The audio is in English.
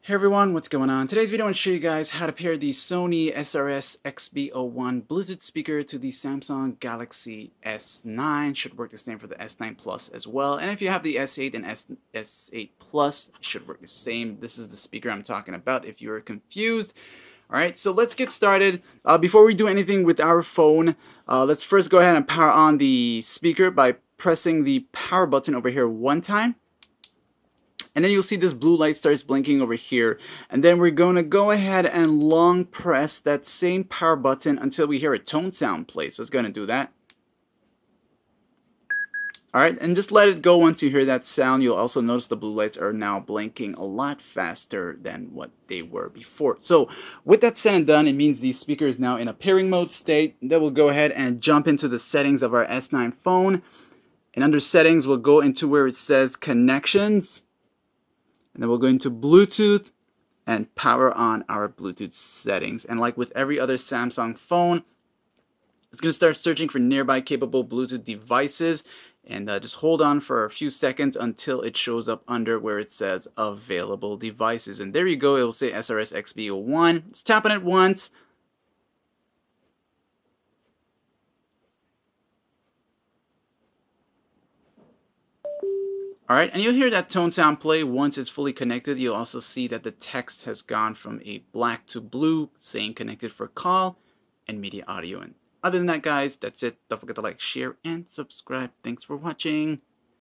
Hey everyone, what's going on? Today's video I want to show you guys how to pair the Sony SRS XB01 Bluetooth speaker to the Samsung Galaxy S9. Should work the same for the S9 Plus as well. And if you have the S8 and S8 Plus, it should work the same. This is the speaker I'm talking about if you're confused. Alright, so let's get started. Before we do anything with our phone, let's first go ahead and power on the speaker by pressing the power button over here one time. And then you'll see this blue light starts blinking over here. And then we're going to go ahead and long press that same power button until we hear a tone sound play. So it's going to do that. Alright, and just let it go once you hear that sound. You'll also notice the blue lights are now blinking a lot faster than what they were before. So with that said and done, it means the speaker is now in a pairing mode state. Then we'll go ahead and jump into the settings of our S9 phone. And under settings, we'll go into where it says connections. And then we'll go into Bluetooth and power on our Bluetooth settings. And like with every other Samsung phone, it's going to start searching for nearby capable Bluetooth devices. And just hold on for a few seconds until it shows up under where it says available devices. And there you go, it will say SRS XB01. Just tap on it once. Alright, and you'll hear that tone sound play once it's fully connected. You'll also see that the text has gone from a black to blue, saying connected for call and media audio. And other than that, guys, that's it. Don't forget to like, share, and subscribe. Thanks for watching.